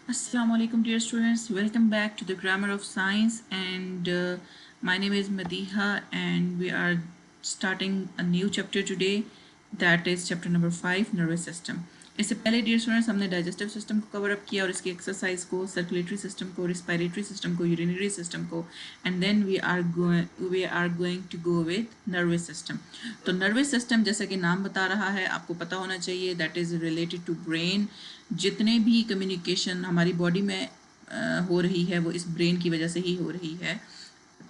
Assalamu alaikum dear students, welcome back to the grammar of science and my name is Madiha and we are starting a new chapter today, that is chapter number 5 nervous system. इससे पहले dear students हमने digestive system को cover up किया और इसकी exercise को, circulatory system को, respiratory system को, यूरिनरी सिस्टम को, and then we are going to go with nervous system. तो नर्वस सिस्टम जैसा कि नाम बता रहा है, आपको पता होना चाहिए, that is related to brain. जितने भी कम्युनिकेशन हमारी बॉडी में हो रही है वो इस ब्रेन की वजह से ही हो रही है.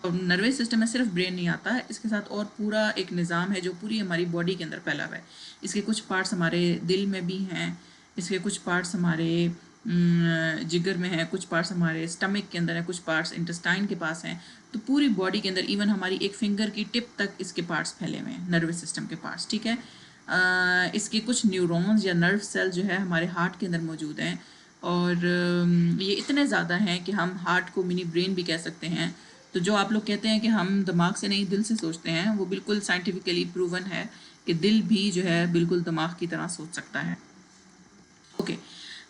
और नर्वस सिस्टम में सिर्फ ब्रेन नहीं आता है, इसके साथ और पूरा एक निज़ाम है जो पूरी हमारी बॉडी के अंदर फैला हुआ है. इसके कुछ पार्ट्स हमारे दिल में भी हैं, इसके कुछ पार्ट्स हमारे जिगर में हैं, कुछ पार्ट्स हमारे स्टमक के अंदर हैं, कुछ पार्ट्स इंटेस्टाइन के पास हैं. तो पूरी बॉडी के अंदर इवन हमारी एक फिंगर की टिप तक इसके पार्ट्स फैले हुए हैं, नर्वस सिस्टम के पार्ट्स. ठीक है. इसके कुछ न्यूरॉन्स या नर्व सेल जो है हमारे हार्ट के अंदर मौजूद हैं और ये इतने ज़्यादा हैं कि हम हार्ट को मिनी ब्रेन भी कह सकते हैं. तो जो आप लोग कहते हैं कि हम दिमाग से नहीं दिल से सोचते हैं, वो बिल्कुल साइंटिफिकली प्रूवन है कि दिल भी जो है बिल्कुल दिमाग की तरह सोच सकता है. ओके.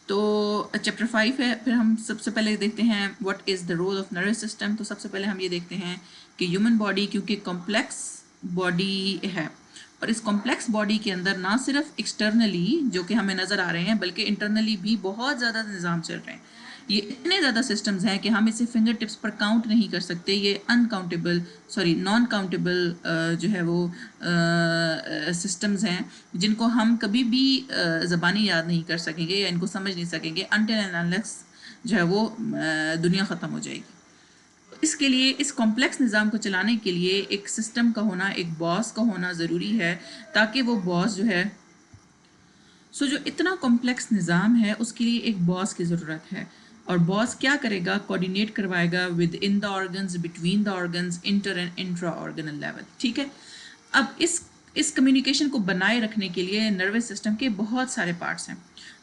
तो चैप्टर 5 है. फिर हम सबसे पहले देखते हैं what is the role of nervous system. तो सबसे पहले हम ये देखते हैं कि ह्यूमन बॉडी क्योंकि कॉम्प्लेक्स बॉडी है और इस कॉम्प्लेक्स बॉडी के अंदर ना सिर्फ एक्सटर्नली जो कि हमें नज़र आ रहे हैं बल्कि इंटरनली भी बहुत ज़्यादा निज़ाम चल रहे हैं. ये इतने ज़्यादा सिस्टम्स हैं कि हम इसे फिंगर टिप्स पर काउंट नहीं कर सकते. ये अनकाउंटेबल नॉन काउंटेबल जो है वो सिस्टम्स हैं जिनको हम कभी भी ज़बानी याद नहीं कर सकेंगे या इनको समझ नहीं सकेंगे अनटिल एंड अनलेस जो है वो दुनिया ख़त्म हो जाएगी. इसके लिए इस कॉम्प्लेक्स निज़ाम को चलाने के लिए एक सिस्टम का होना, एक बॉस का होना ज़रूरी है ताकि वो बॉस जो है जो इतना कॉम्प्लेक्स निज़ाम है उसके लिए एक बॉस की ज़रूरत है. और बॉस क्या करेगा? कोऑर्डिनेट करवाएगा with in the organs, between the organs, inter and intra ऑर्गनल level. ठीक है. अब इस कम्युनिकेशन को बनाए रखने के लिए नर्वस सिस्टम के बहुत सारे पार्ट्स हैं.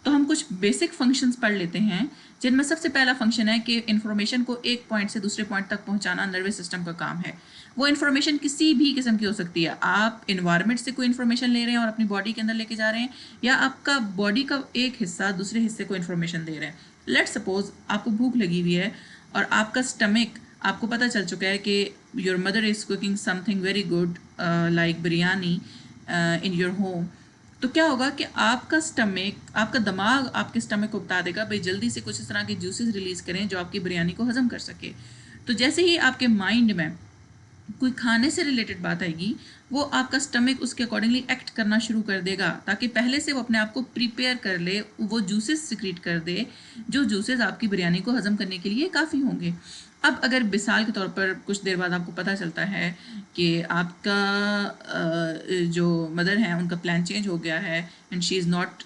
तो हम कुछ बेसिक फंक्शंस पढ़ लेते हैं जिनमें सबसे पहला फंक्शन है कि इन्फॉर्मेशन को एक पॉइंट से दूसरे पॉइंट तक पहुंचाना नर्वस सिस्टम का काम है. वो इन्फॉर्मेशन किसी भी किस्म की हो सकती है. आप इन्वायरमेंट से कोई इन्फॉर्मेशन ले रहे हैं और अपनी बॉडी के अंदर लेके जा रहे हैं, या आपका बॉडी का एक हिस्सा दूसरे हिस्से को इन्फॉर्मेशन दे रहे हैं. लेट सपोज आपको भूख लगी हुई है और आपका स्टमक, आपको पता चल चुका है कि your mother is cooking something very good like biryani in your home. तो क्या होगा कि आपका दिमाग आपके स्टमक को बता देगा भाई जल्दी से कुछ इस तरह के जूसेस रिलीज़ करें जो आपकी बिरयानी को हजम कर सके. तो जैसे ही आपके माइंड में कोई खाने से रिलेटेड बात आएगी, वो आपका स्टमक उसके अकॉर्डिंगली एक्ट करना शुरू कर देगा ताकि पहले से वो अपने आप को प्रिपेयर कर ले, वो जूसेस सिक्रीट कर दे जो जूसेस आपकी बिरयानी को हजम करने के लिए काफ़ी होंगे. अब अगर मिसाल के तौर पर कुछ देर बाद आपको पता चलता है कि आपका जो मदर है उनका प्लान चेंज हो गया है and she is not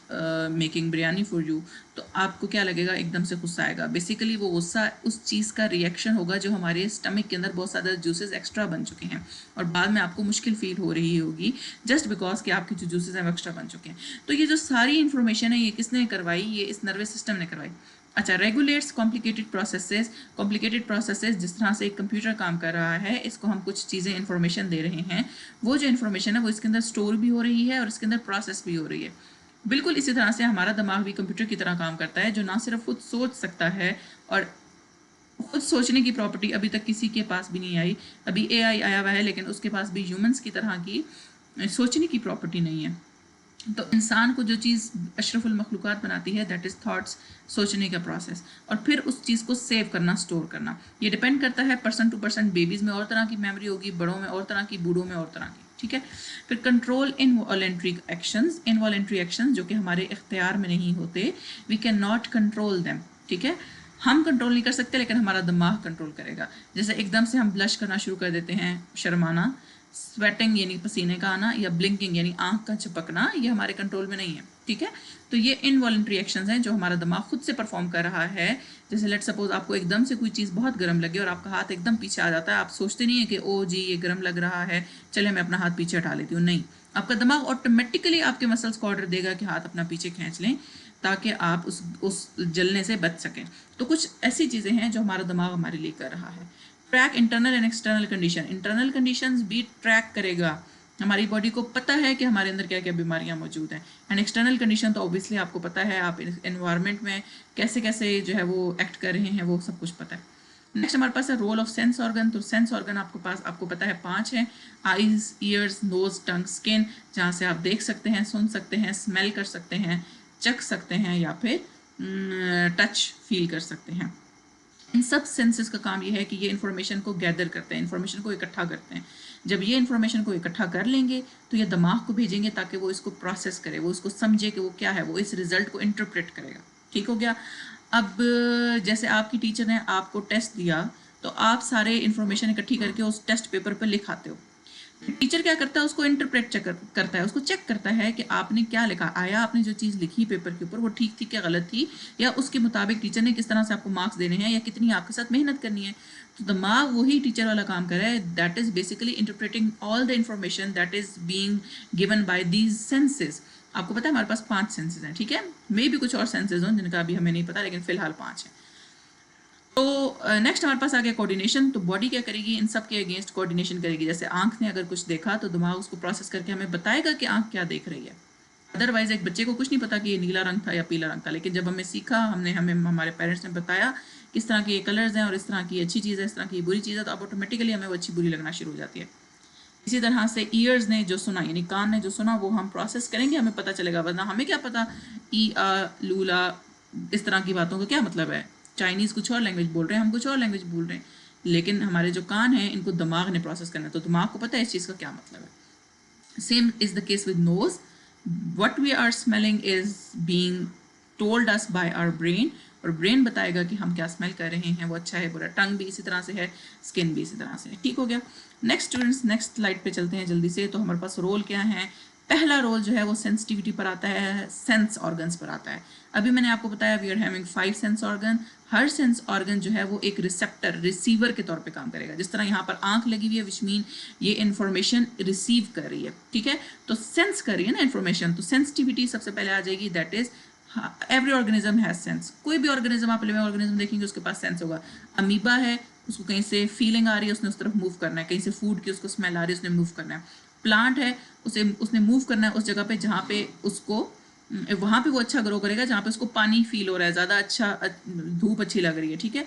making biryani for you, तो आपको क्या लगेगा? एकदम से गुस्सा आएगा. बेसिकली वो गुस्सा उस चीज़ का रिएक्शन होगा जो हमारे स्टमक के अंदर बहुत ज़्यादा जूसेस एक्स्ट्रा बन चुके हैं और बाद में आपको मुश्किल फील हो रही होगी जस्ट बिकॉज कि आपके जो जूसेस हैं वो एक्स्ट्रा बन चुके हैं. तो ये जो सारी इन्फॉर्मेशन है ये किसने करवाई? ये इस नर्वस सिस्टम ने करवाई. अच्छा, रेगुलेट्स कॉम्प्लिकेटेड प्रोसेसेस जिस तरह से एक कंप्यूटर काम कर रहा है, इसको हम कुछ चीज़ें इन्फॉर्मेशन दे रहे हैं, वो जो इन्फॉर्मेशन है वो इसके अंदर स्टोर भी हो रही है और इसके अंदर प्रोसेस भी हो रही है. बिल्कुल इसी तरह से हमारा दिमाग भी कंप्यूटर की तरह काम करता है जो ना सिर्फ खुद सोच सकता है, और खुद सोचने की प्रॉपर्टी अभी तक किसी के पास भी नहीं आई. अभी AI आया हुआ है लेकिन उसके पास भी ह्यूमंस की तरह की सोचने की प्रॉपर्टी नहीं है. तो इंसान को जो चीज़ अशरफुल मखलूक़ात बनाती है दैट इज़ थॉट्स, सोचने का प्रोसेस, और फिर उस चीज़ को सेव करना, स्टोर करना. ये डिपेंड करता है पर्सन टू पर्सन. बेबीज़ में और तरह की मेमोरी होगी, बड़ों में और तरह की, बूढ़ों में और तरह की. ठीक है. फिर कंट्रोल इनवॉलेंट्री एक्शंस जो कि हमारे इख्तियार में नहीं होते, we can not control them. ठीक है. हम कंट्रोल नहीं कर सकते लेकिन हमारा दिमाग कंट्रोल करेगा. जैसे एकदम से हम ब्लश करना शुरू कर देते हैं, शर्माना, स्वेटिंग यानी पसीने का आना, या ब्लिंकिंग यानी आंख का झपकना, ये हमारे कंट्रोल में नहीं है. ठीक है. तो ये इनवॉलंटरी एक्शंस हैं जो हमारा दिमाग खुद से परफॉर्म कर रहा है. जैसे लेट सपोज आपको एकदम से कोई चीज़ बहुत गर्म लगे और आपका हाथ एकदम पीछे आ जाता है, आप सोचते नहीं है कि ओ जी ये गर्म लग रहा है, चले मैं अपना हाथ पीछे हटा लेती हूँ. नहीं, आपका दिमाग ऑटोमेटिकली आपके मसल्स को ऑर्डर देगा कि हाथ अपना पीछे खींच लें ताकि आप उस जलने से बच सकें. तो कुछ ऐसी चीज़ें हैं जो हमारा दिमाग हमारे लिए कर रहा है. Track internal and external condition भी ट्रैक करेगा हमारी बॉडी को पता है कि हमारे अंदर क्या क्या बीमारियां मौजूद हैं। एंड एक्सटर्नल कंडीशन तो ऑब्वियसली आपको पता है, आप एनवायरनमेंट में कैसे कैसे जो है वो एक्ट कर रहे हैं, वो सब कुछ पता है। नेक्स्ट हमारे पास है रोल ऑफ सेंस ऑर्गन। तो सेंस ऑर्गन आपको पता है 5 है। आईज, ईयर्स, नोज, टंग, स्किन, जहाँ से आप देख सकते हैं, सुन सकते हैं, स्मेल कर सकते हैं, चख सकते हैं या फिर टच फील कर सकते हैं। इन सब सेंसेस का काम ये है कि ये इन्फॉर्मेशन को गैदर करते हैं, इन्फॉर्मेशन को इकट्ठा करते हैं। जब ये इन्फॉर्मेशन को इकट्ठा कर लेंगे तो ये दिमाग को भेजेंगे ताकि वो इसको प्रोसेस करे, वो उसको समझे कि वो क्या है, वो इस रिजल्ट को इंटरप्रेट करेगा। ठीक हो गया। अब जैसे आपकी टीचर ने आपको टेस्ट दिया तो आप सारे इन्फॉर्मेशन इकट्ठी करके उस टेस्ट पेपर पर लिखाते हो। टीचर क्या करता है, उसको इंटरप्रेट चेक करता है, उसको चेक करता है कि आपने क्या लिखा, आया आपने जो चीज़ लिखी पेपर के ऊपर वो ठीक थी क्या गलत थी, या उसके मुताबिक टीचर ने किस तरह से आपको मार्क्स देने हैं या कितनी आपके साथ मेहनत करनी है। तो दिमाग वही टीचर वाला काम कर रहा है, that is basically interpreting all the information that is being given by these senses. आपको पता है हमारे पास 5 सेंसेस हैं, ठीक है, मे भी कुछ और सेंसेस हों जिनका अभी हमें नहीं पता, लेकिन फिलहाल 5 हैं। तो नेक्स्ट हमारे पास आ गया कोऑर्डिनेशन। तो बॉडी क्या करेगी, इन सब के अगेंस्ट कोऑर्डिनेशन करेगी। जैसे आंख ने अगर कुछ देखा तो दिमाग उसको प्रोसेस करके हमें बताएगा कि आंख क्या देख रही है। अदरवाइज एक बच्चे को कुछ नहीं पता कि ये नीला रंग था या पीला रंग था, लेकिन जब हमें सीखा, हमें हमारे पेरेंट्स ने बताया किस तरह के ये कलर्स हैं और इस तरह की अच्छी चीज़ है, इस तरह की बुरी चीज़ है, तो अब ऑटोमेटिकली हमें वो अच्छी बुरी लगना शुरू हो जाती है। इसी तरह से ईयर्स ने जो सुना, यानी कान ने जो सुना, वो हम प्रोसेस करेंगे, हमें पता चलेगा, वरना हमें क्या पता ई आ लूला इस तरह की बातों का क्या मतलब है। चाइनीज़ कुछ और लैंग्वेज बोल रहे हैं, हम कुछ और लैंग्वेज बोल रहे हैं, लेकिन हमारे जो कान हैं इनको दिमाग ने प्रोसेस करना है, तो दिमाग को पता है इस चीज़ का क्या मतलब है। Same is the case with nose. what we are smelling is being told us by our brain, और ब्रेन बताएगा कि हम क्या स्मेल कर रहे हैं, वो अच्छा है बुरा। टंग भी इसी तरह से है, स्किन भी इसी तरह से है। ठीक हो गया। नेक्स्ट स्टूडेंट्स, नेक्स्ट स्लाइड पे चलते हैं जल्दी से। तो हमारे पास रोल क्या है। पहला रोल जो है वो सेंसिटिविटी पर आता है, सेंस ऑर्गन्स पर आता है। अभी मैंने आपको बताया we are having 5 sense organ. हर सेंस ऑर्गन जो है वो एक रिसेप्टर, रिसीवर के तौर पे काम करेगा। जिस तरह यहाँ पर आंख लगी हुई है, विच मीन ये इन्फॉर्मेशन रिसीव कर रही है, ठीक है, तो सेंस कर रही है ना इन्फॉर्मेशन। तो सेंसिटिविटी सबसे पहले आ जाएगी, that is every organism has sense. कोई भी ऑर्गेनिज्म, आप लिविंग ऑर्गेनिज्म देखेंगे उसके पास सेंस होगा। अमीबा है, उसको कहीं से फीलिंग आ रही है, उसने उस तरफ मूव करना है। कहीं से फूड की उसको स्मेल आ रही है, उसने मूव करना है। प्लांट है, उसने मूव करना है उस जगह पे जहाँ पे उसको, वहाँ पे वो अच्छा ग्रो करेगा जहाँ पे उसको पानी फील हो रहा है, ज़्यादा अच्छा धूप अच्छी लग रही है, ठीक है।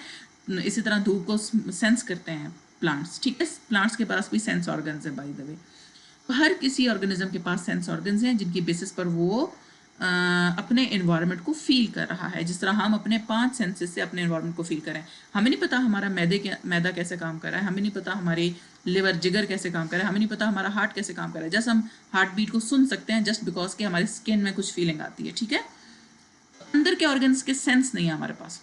इसी तरह धूप को सेंस करते हैं प्लांट्स, ठीक है। प्लांट्स के पास भी सेंस ऑर्गन्स है बाय द वे। हर किसी ऑर्गेनिज्म के पास सेंस ऑर्गन्स हैं जिनकी बेसिस पर वो अपने एनवायरनमेंट को फील कर रहा है। जिस तरह हम अपने 5 सेंसेस से अपने एनवायरनमेंट को फील करें। हमें नहीं पता हमारा मैदा कैसे काम कर रहा है, हमें नहीं पता हमारी लिवर, जिगर कैसे काम कर रहा है, हमें नहीं पता हमारा हार्ट कैसे काम कर रहा है। जस्ट हम हार्ट बीट को सुन सकते हैं जस्ट बिकॉज कि हमारी स्किन में कुछ फीलिंग आती है, ठीक है। अंदर के ऑर्गन्स के सेंस नहीं है हमारे पास,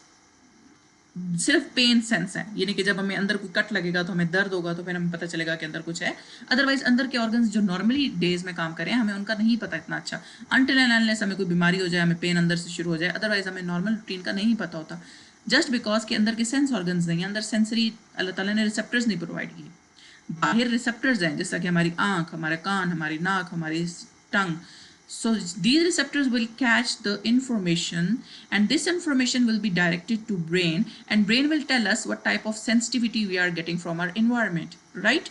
सिर्फ पेन सेंस है, यानी कि जब हमें अंदर कोई कट लगेगा तो हमें दर्द होगा तो फिर हमें पता चलेगा कि अंदर कुछ है। अदरवाइज अंदर के ऑर्गन्स जो नॉर्मली डेज में काम करें हमें उनका नहीं पता इतना अच्छा, अनटिल एंड अनलेस हमें कोई बीमारी हो जाए, हमें पेन अंदर से शुरू हो जाए, अदरवाइज हमें नॉर्मल रूटीन का नहीं पता होता, जस्ट बिकॉज के अंदर के सेंस ऑर्गन्स नहीं है। अंदर सेंसरी अल्लाह ताला ने रिसेप्टर्स नहीं प्रोवाइड किए, बाहर रिसेप्टर्स हैं, जैसा कि हमारी आंख, हमारे कान, हमारी नाक, हमारी टंग। So these receptors will catch the information and this information will be directed to brain and brain will tell us what type of sensitivity we are getting from our environment, right?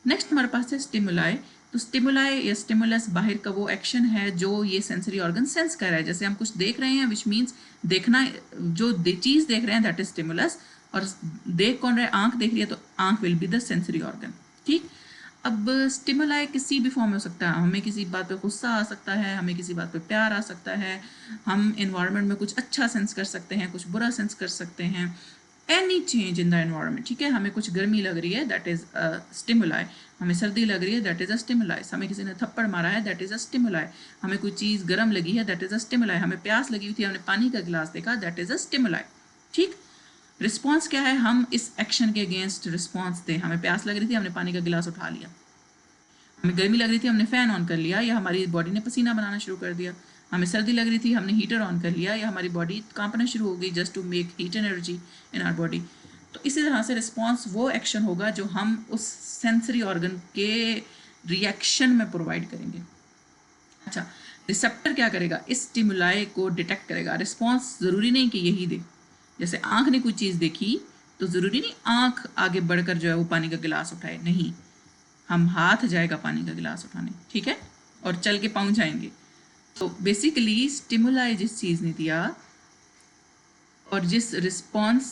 Next हमारे पास है stimuli। तो stimuli या stimulus बाहर का वो action है जो ये सेंसरी ऑर्गन सेंस कर रहा है। जैसे हम कुछ देख रहे हैं, which means देखना, जो चीज़ देख रहे हैं that is stimulus, और देख कौन रहा है, आंख देख रही है, तो आंख will be the sensory organ, ठीक। अब स्टिमुलाई किसी भी फॉर्म में हो सकता है, हमें किसी बात पे गुस्सा आ सकता है, हमें किसी बात पे प्यार आ सकता है, हम एनवायरनमेंट में कुछ अच्छा सेंस कर सकते हैं, कुछ बुरा सेंस कर सकते हैं, any change in the environment, ठीक है। हमें कुछ गर्मी लग रही है, दैट इज़ अ स्टिमुलाई। हमें सर्दी लग रही है, दैट इज़ अ स्टिमुलाई। हमें किसी ने थप्पड़ मारा है, दैट इज़ अ स्टिमुलाई। हमें कोई चीज़ गर्म लगी है, दैट इज़ अ स्टिमुलाई। हमें प्यास लगी हुई थी, हमने पानी का गिलास देखा, दैट इज़ अ स्टिमुलाई, ठीक। रिस्पॉन्स क्या है, हम इस एक्शन के अगेंस्ट रिस्पॉन्स दें। हमें प्यास लग रही थी, हमने पानी का गिलास उठा लिया। हमें गर्मी लग रही थी, हमने फ़ैन ऑन कर लिया, या हमारी बॉडी ने पसीना बनाना शुरू कर दिया। हमें सर्दी लग रही थी, हमने हीटर ऑन कर लिया, या हमारी बॉडी कांपना शुरू हो गई just to make heat energy in our body. तो इसी तरह से रिस्पॉन्स वो एक्शन होगा जो हम उस सेंसरी ऑर्गन के रिएक्शन में प्रोवाइड करेंगे। अच्छा, रिसेप्टर क्या करेगा, इस स्टिमुलाई को डिटेक्ट करेगा। रिस्पॉन्स ज़रूरी नहीं कि यही दे। जैसे आँख ने कोई चीज़ देखी तो ज़रूरी नहीं आँख आगे बढ़कर जो है वो पानी का गिलास उठाए, नहीं। हम हाथ जाएगा पानी का गिलास उठाने, ठीक है, और चल के पहुंच जाएंगे। तो बेसिकली स्टिमुलाई जिस चीज़ ने दिया और जिस रिस्पॉन्स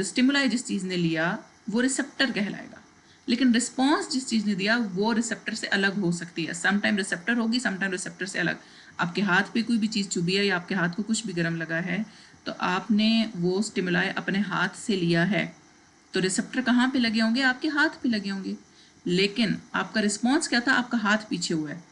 स्टिमुलाई जिस चीज़ ने लिया वो रिसेप्टर कहलाएगा, लेकिन रिस्पॉन्स जिस चीज़ ने दिया वो रिसेप्टर से अलग हो सकती है। सम टाइम रिसेप्टर होगी, सम टाइम रिसेप्टर से अलग। आपके हाथ पे कोई भी चीज़ चुभी है या आपके हाथ को कुछ भी गर्म लगा है तो आपने वो स्टिमुलाई अपने हाथ से लिया है, तो रिसेप्टर कहाँ पे लगे होंगे? आपके हाथ पे लगे होंगे, लेकिन आपका रिस्पॉन्स क्या था? आपका हाथ पीछे हुआ है।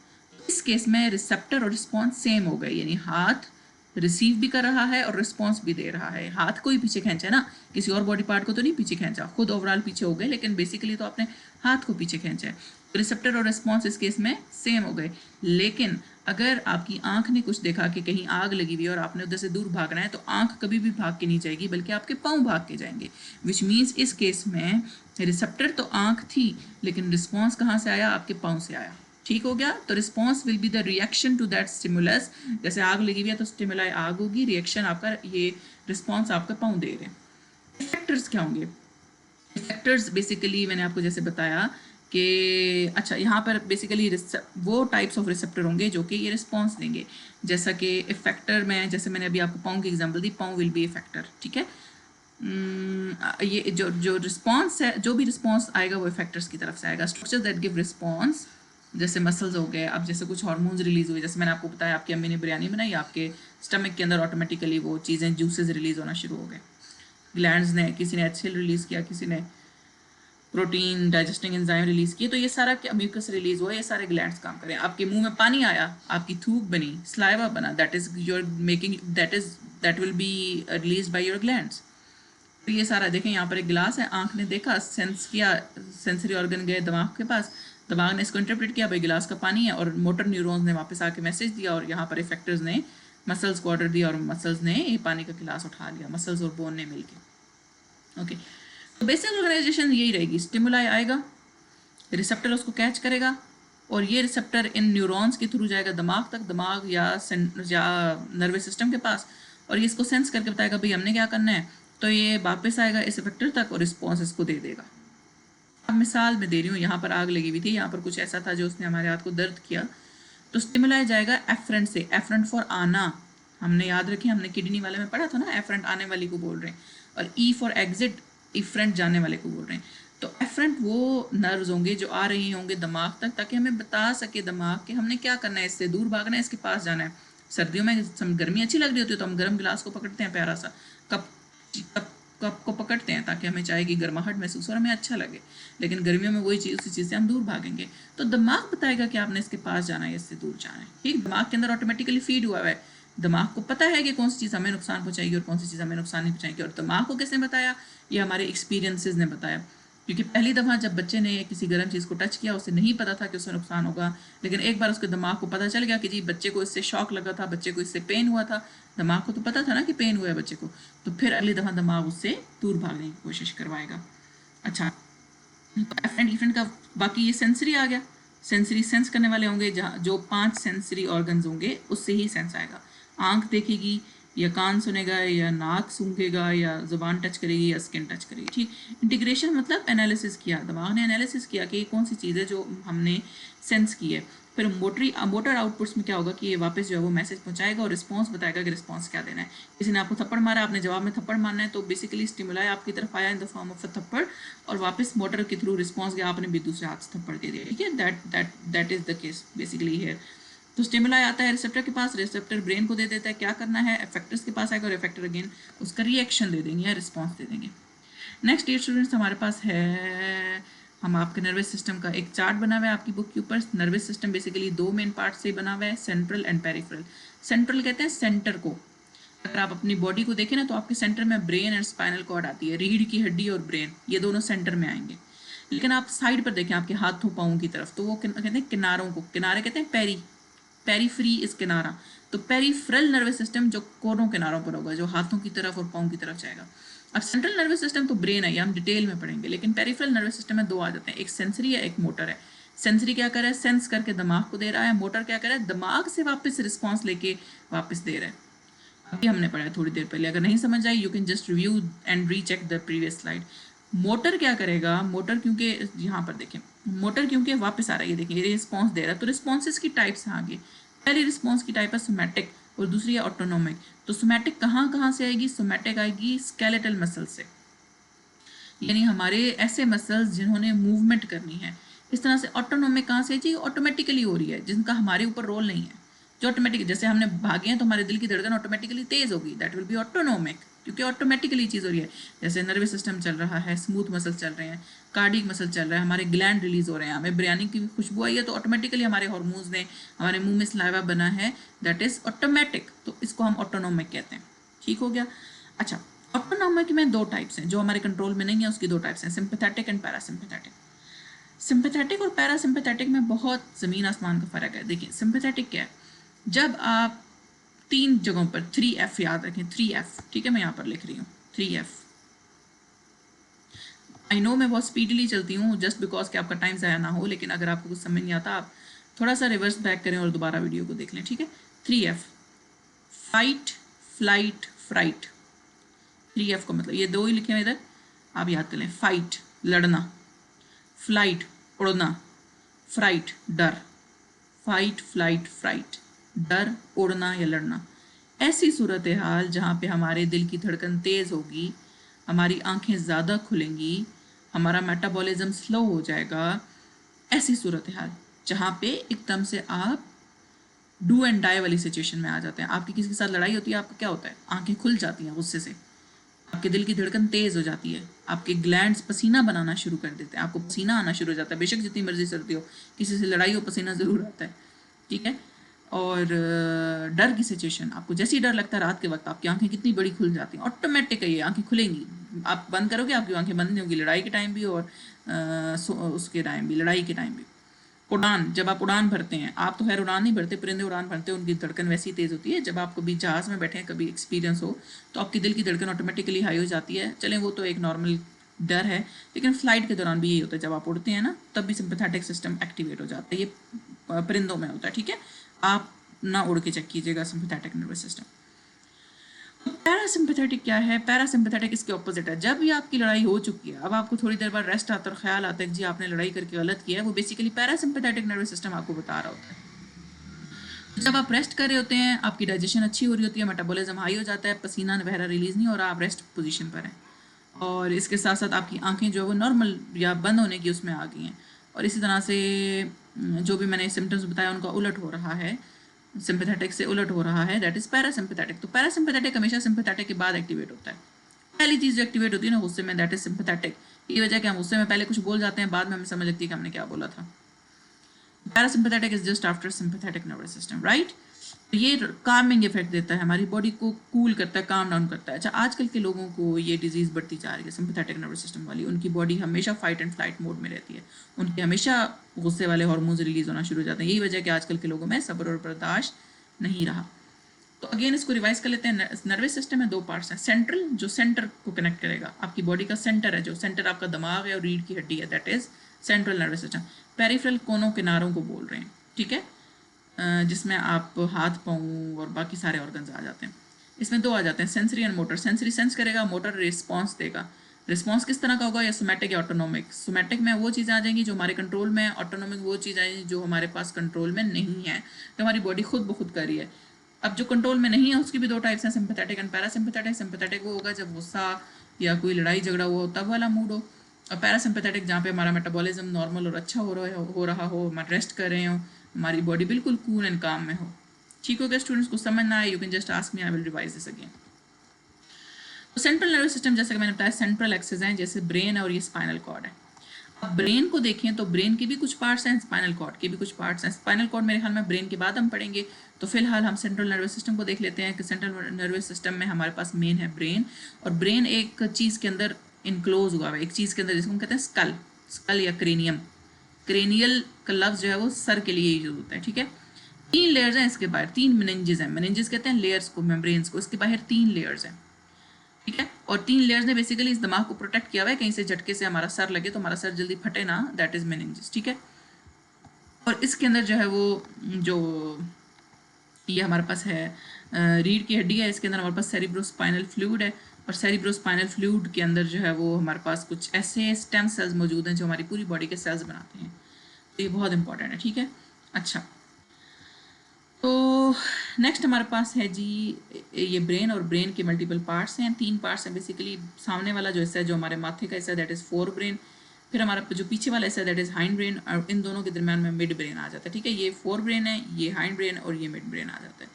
इस केस में रिसेप्टर और रिस्पॉन्स सेम हो गए, यानी हाथ रिसीव भी कर रहा है और रिस्पॉन्स भी दे रहा है। हाथ को ही पीछे खींचा है ना, किसी और बॉडी पार्ट को तो नहीं पीछे खींचा, खुद ओवरऑल पीछे हो गए, लेकिन बेसिकली तो आपने हाथ को पीछे खींचा है। रिसेप्टर और रिस्पॉन्स इस केस में सेम हो गए। लेकिन अगर आपकी आंख ने कुछ देखा कि कहीं आग लगी हुई है और आपने उधर से दूर भागना है, तो आंख कभी भी भाग के नहीं जाएगी, बल्कि आपके पाँव भाग के जाएंगे। विच मीन्स इस केस में रिसेप्टर तो आंख थी, लेकिन रिस्पॉन्स कहाँ से आया? आपके पाँव से आया। ठीक हो गया? तो response will be the reaction to that stimulus. जैसे आग लगी हुई है तो स्टिमुलाई आग होगी, रिएक्शन आपका ये रिस्पॉन्स आपका पाँव दे रहे हैं। इफेक्टर्स क्या होंगे? इफेक्टर्स बेसिकली मैंने आपको जैसे बताया कि अच्छा, यहाँ पर बेसिकली वो टाइप्स ऑफ रिसेप्टर होंगे जो कि ये रिस्पॉन्स देंगे। जैसा कि इफेक्टर में, जैसे मैंने अभी आपको पाँव की एग्जांपल दी, पाँव विल बी इफेक्टर, ठीक है। ये जो जो रिस्पॉन्स है, जो भी रिस्पॉन्स आएगा वो इफेक्टर्स की तरफ से आएगा। स्ट्रक्चर दैट गिव रिस्पॉन्स, जैसे मसल्स हो गए, अब जैसे कुछ हार्मोन्स रिलीज हुए, जैसे मैंने आपको बताया आपकी अम्मी ने बिरयानी बनाई, आपके स्टमक के अंदर ऑटोमेटिकली वो चीज़ें, जूसेस रिलीज होना शुरू हो गए। ग्लैंड्स ने, किसी ने एचसीएल रिलीज़ किया, किसी ने प्रोटीन डाइजेस्टिंग एंजाइम रिलीज़ किए, तो ये सारा म्यूकस रिलीज हुआ, ये सारे ग्लैंड्स काम करें। आपके मुंह में पानी आया, आपकी थूक बनी, स्लाइवा बना, that is your making, that will be release by your glands. तो ये सारा देखें, यहाँ पर एक गिलास है, आंख ने देखा, सेंस किया, सेंसरी ऑर्गन गए दिमाग के पास, दिमाग ने इसको इंटरप्रेट किया भाई गिलास का पानी है, और मोटर न्यूरॉन्स ने वापस आके मैसेज दिया, और यहाँ पर इफेक्टर्स ने मसल्स को ऑर्डर दिया, और मसल्स ने ये पानी का गिलास उठा लिया, मसल्स और बोन ने मिलकर। ओके, तो बेसिक ऑर्गेनाइजेशन यही रहेगी। स्टिमुलाई आएगा, रिसेप्टर उसको कैच करेगा, और ये रिसेप्टर इन न्यूरॉन्स के थ्रू जाएगा दिमाग तक, दिमाग या नर्वस सिस्टम के पास, और ये इसको सेंस करके बताएगा भाई हमने क्या करना है, तो ये वापस आएगा इस इफेक्टर तक और रिस्पॉन्स इसको दे देगा। अब मिसाल मैं दे रही हूँ, यहाँ पर आग लगी हुई थी, यहाँ पर कुछ ऐसा था जो उसने हमारे हाथ को दर्द किया, तो स्टिमुलाई जाएगा एफरेंट से। एफरेंट फॉर आना, हमने याद रखें, हमने किडनी वाले में पढ़ा था ना, एफरेंट आने वाली को बोल रहे हैं, और ई फॉर एग्जिट, इफरेंट जाने वाले को बोल रहे हैं। तो एफरेंट वो नर्व्स होंगे जो आ रही होंगे दिमाग तक, ताकि हमें बता सके दिमाग कि हमने क्या करना है, इससे दूर भागना है, इसके पास जाना है। सर्दियों में गर्मी अच्छी लग रही होती है तो हम गर्म गिलास को पकड़ते हैं, प्यारा सा कप कप कप को पकड़ते हैं, ताकि हमें चाय की गर्माहट महसूस हो और हमें अच्छा लगे। लेकिन गर्मियों में वही चीज़, उसी चीज़ से हम दूर भागेंगे, तो दिमाग बताएगा कि आपने इसके पास जाना है, इससे दूर जाना है। ठीक, दिमाग के अंदर ऑटोमेटिकली फीड हुआ है, दिमाग को पता है कि कौन सी चीज़ हमें नुकसान पहुंचाएगी और कौन सी चीज़ हमें नुकसान नहीं पहुंचाएगी। और दिमाग को किसने बताया? ये हमारे एक्सपीरियंसेस ने बताया, क्योंकि पहली दफ़ा जब बच्चे ने किसी गर्म चीज़ को टच किया, उसे नहीं पता था कि उससे नुकसान होगा, लेकिन एक बार उसके दिमाग को पता चल गया कि जी बच्चे को इससे शॉक लगा था, बच्चे को इससे पेन हुआ था, दिमाग को तो पता था ना कि पेन हुआ है बच्चे को, तो फिर अगली दफ़ा दिमाग उससे दूर भागने की कोशिश करवाएगा। अच्छा, एफरेंट इफरेंट का बाकी ये सेंसरी आ गया। सेंसरी सेंस करने वाले होंगे, जहाँ जो 5 सेंसरी ऑर्गन्स होंगे उससे ही सेंस आएगा। आंख देखेगी, या कान सुनेगा, या नाक सूंघेगा, या जुबान टच करेगी, या स्किन टच करेगी। ठीक, इंटीग्रेशन मतलब एनालिसिस किया, दिमाग ने एनालिसिस किया कि कौन सी चीज़ है जो हमने सेंस की है। फिर मोटर आउटपुट्स में क्या होगा कि ये वापस जो है वो मैसेज पहुंचाएगा और रिस्पॉन्स बताएगा कि रिस्पॉन्स क्या देना है। किसी ने आपको थप्पड़ मारा, आपने जवाब में थप्पड़ मारना है, तो बेसिकली स्टिमुलाई आपकी तरफ आया in the form of a थप्पड़, और वापस मोटर के थ्रू रिस्पॉन्स गया, आपने भी दूसरे हाथ से थप्पड़ दे दिया। ठीक है, that is the case basically here. तो स्टिमुलाई आता है रिसेप्टर के पास, रिसेप्टर ब्रेन को दे देता है क्या करना है, इफेक्टर्स के पास आएगा, और इफेक्टर अगेन उसका रिएक्शन दे देंगे या रिस्पॉन्स दे देंगे। नेक्स्ट ईयर स्टूडेंट्स, हमारे पास है, हम आपके नर्वस सिस्टम का एक चार्ट बना हुआ है आपकी बुक के ऊपर। Nervous system basically 2 main part से बना हुआ है, सेंट्रल एंड पेरिफेरल। सेंट्रल कहते हैं सेंटर को। अगर आप अपनी बॉडी को देखें ना, तो आपके सेंटर में ब्रेन एंड स्पाइनल कॉर्ड आती है, रीढ़ की हड्डी और ब्रेन, ये दोनों सेंटर में आएंगे। लेकिन आप साइड पर देखें आपके हाथों पाँवों की तरफ, तो वो कहते हैं किनारों को, किनारे कहते हैं पेरीफ्री इस किनारा। तो पेरिफेरल नर्वस सिस्टम जो कोनों किनारों पर होगा, जो हाथों की तरफ और पाँव की तरफ जाएगा। अब सेंट्रल नर्वस सिस्टम तो ब्रेन है, ये हम डिटेल में पढ़ेंगे, लेकिन पेरिफेरल नर्वस सिस्टम में 2 आ जाते हैं, एक सेंसरी है, एक मोटर है। सेंसरी क्या कर रहा है, सेंस करके दिमाग को दे रहा है, मोटर क्या कर रहा है, दिमाग से वापस रिस्पॉन्स लेके वापस दे रहा है। अभी हमने पढ़ा है थोड़ी देर पहले, अगर नहीं समझ आई you can just review and recheck the previous slide. Motor क्या करेगा, मोटर क्योंकि यहाँ पर देखें, मोटर क्योंकि वापस आ रहा है, ये देखिए रिस्पॉन्स दे रहा है। तो रिस्पॉन्सेस की टाइप्स हैं आगे। पहली रिस्पॉन्स की टाइप है सोमैटिक और दूसरी है ऑटोनोमिक। तो सोमैटिक कहाँ कहाँ से आएगी? सोमैटिक आएगी स्केलेटल मसल से, यानी हमारे ऐसे मसल्स जिन्होंने मूवमेंट करनी है। इस तरह से ऑटोनोमिक कहाँ से जी? ऑटोमेटिकली हो रही है, जिनका हमारे ऊपर रोल नहीं है, जो ऑटोमेटिक, जैसे हमने भागे हैं तो हमारे दिल की धड़कन ऑटोमेटिकली तेज होगी, दैट विल बी ऑटोनोमिक, क्योंकि ऑटोमेटिकली चीज़ हो रही है। जैसे नर्वस सिस्टम चल रहा है, स्मूथ मसल चल रहे हैं, कार्डिक मसल चल रहा है, हमारे ग्लैंड रिलीज हो रहे हैं, हमें बिरयानी की खुशबू आई है तो ऑटोमेटिकली हमारे हार्मोन्स ने हमारे मुंह में सलाइवा बना है, दैट इज ऑटोमेटिक, तो इसको हम ऑटोनोमिक कहते हैं। ठीक हो गया। अच्छा, ऑटोनोमिक में दो टाइप्स हैं, जो हमारे कंट्रोल में नहीं है उसकी दो टाइप्स हैं, सिंपैथेटिक एंड पैरासिम्पैथेटिक। सिंपैथेटिक और पैरासिम्पैथेटिक में बहुत ज़मीन आसमान का फ़र्क है। देखिए सिंपैथेटिक क्या है? जब आप तीन जगहों पर 3F याद रखें, 3F, ठीक है, मैं यहाँ पर लिख रही हूँ 3F। आई नो मैं बहुत स्पीडली चलती हूँ जस्ट बिकॉज कि आपका टाइम ज़ाया ना हो, लेकिन अगर आपको कुछ समझ नहीं आता आप थोड़ा सा रिवर्स बैक करें और दोबारा वीडियो को देख लें, ठीक है। 3F, fight, flight, freight. 3F का मतलब ये दो ही लिखे हैं इधर, आप याद कर लें। फाइट लड़ना, फ्लाइट उड़ना, फ्राइट डर। फाइट फ्लाइट फ्राइट, डर, उड़ना या लड़ना। ऐसी सूरत हाल जहाँ पे हमारे दिल की धड़कन तेज़ होगी, हमारी आंखें ज़्यादा खुलेंगी, हमारा मेटाबॉलिज्म स्लो हो जाएगा। ऐसी सूरत हाल जहाँ पे एकदम से आप डू एंड डाई वाली सिचुएशन में आ जाते हैं। आपकी किसी के साथ लड़ाई होती है, आपका क्या होता है? आंखें खुल जाती हैं गुस्से से, आपके दिल की धड़कन तेज़ हो जाती है, आपके ग्लैंड्स पसीना बनाना शुरू कर देते हैं, आपको पसीना आना शुरू हो जाता है। बेशक जितनी मर्जी सर्दी हो, किसी से लड़ाई हो, पसीना ज़रूर आता है, ठीक है। और डर की सिचुएशन, आपको जैसे ही डर लगता है रात के वक्त, आपकी आंखें कितनी बड़ी खुल जाती हैं, ऑटोमेटिक है ये, आंखें खुलेंगी। आप बंद करोगे आपकी आंखें बंद नहीं होगी, लड़ाई के टाइम भी और उसके टाइम भी, लड़ाई के टाइम भी। उड़ान, जब आप उड़ान भरते हैं, आप तो खैर उड़ान नहीं भरते, परिंदे उड़ान भरते हैं, उनकी धड़कन वैसी तेज़ होती है। जब आप कभी जहाज़ में बैठे हैं, कभी एक्सपीरियंस हो, तो आपकी दिल की धड़कन ऑटोमेटिकली हाई हो जाती है। चलें वो तो एक नॉर्मल डर है, लेकिन फ्लाइट के दौरान भी यही होता है, जब आप उड़ते हैं ना तब भी सिंपैथेटिक सिस्टम एक्टिवेट हो जाता है। ये परिंदों में होता है, ठीक है। आप ना उड़ के चेक कीजिएगा सिंपैथेटिक नर्वस सिस्टम। पैरासिम्पैथेटिक क्या है? पैरासिम्पैथेटिक इसके ऑपोजिट है। जब भी आपकी लड़ाई हो चुकी है, अब आपको थोड़ी देर बाद रेस्ट आता है और ख्याल आता है कि जी आपने लड़ाई करके गलत किया है, वो बेसिकली पैरासिम्पैथेटिक नर्वस सिस्टम आपको बता रहा होता है। जब आप रेस्ट कर रहे होते हैं, आपकी डाइजेशन अच्छी हो रही होती है, मेटाबॉलिज्म हाई हो जाता है, पसीना वगैरह रिलीज नहीं हो रहा, आप रेस्ट पोजीशन पर हैं, और इसके साथ साथ आपकी आंखें जो है वो नॉर्मल या बंद होने की उसमें आ गई हैं, और इसी तरह से जो भी मैंने सिम्टम्स बताया उनका उलट हो रहा है, सिंपैथेटिक से उलट हो रहा है, दैट इज पैरासिम्पैथेटिक। तो पैरासिम्पैथेटिक हमेशा सिंपैथेटिक के बाद एक्टिवेट होता है। पहली चीज़ जो एक्टिवेट होती है ना गुस्से में, दैट इज सिंपैथेटिक। ये वजह कि हम गुस्से में पहले कुछ बोल जाते हैं, बाद में हमें समझ लगती है कि हमने क्या बोला था। Parasympathetic is just after sympathetic nervous system, right. तो ये कामिंग इफेक्ट देता है, हमारी बॉडी को कूल करता है, काम डाउन करता है। अच्छा, आजकल के लोगों को ये डिजीज़ बढ़ती जा रही है सिंपैथेटिक नर्वस सिस्टम वाली, उनकी बॉडी हमेशा फाइट एंड फ्लाइट मोड में रहती है, उनके हमेशा गुस्से वाले हार्मोन्स रिलीज होना शुरू हो जाते हैं। यही वजह कि आजकल के लोगों में सब्र और बर्दाश्त नहीं रहा। तो अगेन इसको रिवाइज कर लेते हैं। नर्वस सिस्टम में दो पार्ट्स हैं, सेंट्रल जो सेंटर को कनेक्ट करेगा, आपकी बॉडी का सेंटर है, जो सेंटर आपका दिमाग है और रीढ़ की हड्डी है, that is central nervous system. Peripheral कोनों किनारों को बोल रहे हैं, ठीक है, जिसमें आप हाथ पाँव और बाकी सारे ऑर्गन्स आ जाते हैं। इसमें दो आ जाते हैं, sensory and motor. Sensory sense करेगा, मोटर रिस्पॉन्स देगा। रिस्पॉन्स किस तरह का होगा? या सोमैटिक या ऑटोनोमिक। सोमैटिक में वो चीज़ें आ जाएंगी जो हमारे कंट्रोल में है, ऑटोनोमिक वो चीज़ आएगी जो हमारे पास कंट्रोल में नहीं है, तो हमारी बॉडी खुद ब खुद कर रही है। अब जो कंट्रोल में नहीं है उसकी भी दो टाइप्स हैं, सिंपैथेटिक एंड पैरासिम्पैथेटिक। सिंपैथेटिक वो होगा जब गुस्सा या कोई लड़ाई झगड़ा हुआ हो तब वाला मूड हो, और पैरासिम्पैथेटिक जहाँ पे हमारा मेटाबॉलिज्म नॉर्मल और अच्छा हो रहा हो, हम रेस्ट कर रहे हो, हमारी बॉडी बिल्कुल कूल एंड काम में हो। ठीक हो गया स्टूडेंट्स? को समझ ना आए, you can just ask me, I will revise this again. तो सेंट्रल नर्वस सिस्टम, जैसे कि मैंने बताया, सेंट्रल एक्सेस हैं, जैसे ब्रेन है और ये स्पाइनल कॉर्ड है। अब ब्रेन को देखें तो ब्रेन के भी कुछ पार्ट्स हैं, स्पाइनल कॉर्ड के भी कुछ पार्ट्स हैं। स्पाइनल कॉर्ड मेरे ख्याल में ब्रेन के बाद हम पढ़ेंगे, तो फिलहाल हम सेंट्रल नर्वस सिस्टम को देख लेते हैं कि सेंट्रल नर्वस सिस्टम में हमारे पास मेन है ब्रेन, और ब्रेन एक चीज़ के अंदर इनक्लोज हुआ है, एक चीज़ के अंदर, जिसको हम कहते हैं स्कल, स्कल या क्रेनियम। क्रेनियल का लफ्ज़ जो है वो सर के लिए यूज होता है, ठीक है। तीन लेयर्स हैं इसके बाहर, तीन मेनिंजेस हैं, मेनिंजेस कहते हैं लेयर्स को, मेम्ब्रेन्स को। इसके बाहर तीन लेयर्स हैं, ठीक है, और तीन लेयर्स ने बेसिकली इस दिमाग को प्रोटेक्ट किया हुआ है, कहीं से झटके से हमारा सर लगे तो हमारा सर जल्दी फटे ना, दैट इज मेनिंजेस, ठीक है। और इसके अंदर जो है वो जो ये हमारे पास है रीढ़ की हड्डी है, इसके अंदर हमारे पास सेरिब्रोस्पाइनल फ्लूइड है, और सेरिब्रोस्पाइनल फ्लूइड के अंदर जो है वो हमारे पास कुछ ऐसे स्टेम सेल्स मौजूद हैं जो हमारी पूरी बॉडी के सेल्स बनाते हैं। ये बहुत इंपॉर्टेंट है, ठीक है। अच्छा, तो नेक्स्ट हमारे पास है जी ये ब्रेन, और ब्रेन के मल्टीपल पार्ट्स हैं, 3 पार्ट्स हैं बेसिकली। सामने वाला जो हिस्सा है, जो हमारे माथे का हिस्सा है, दैट इज़ फोर ब्रेन। फिर हमारा जो पीछे वाला हिस्सा है, दैट इज़ हाइंड ब्रेन, और इन दोनों के दरमियान में मिड ब्रेन आ जाता है, ठीक है। ये फोर ब्रेन है, ये हाइंड ब्रेन, और ये मिड ब्रेन आ जाता है।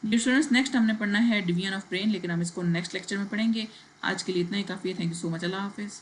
डियर स्टूडेंट्स, नेक्स्ट हमने पढ़ना है डिवीजन ऑफ ब्रेन, लेकिन हम इसको नेक्स्ट लेक्चर में पढ़ेंगे। आज के लिए इतना ही काफ़ी है। Thank you so much. अल्लाह हाफिज़।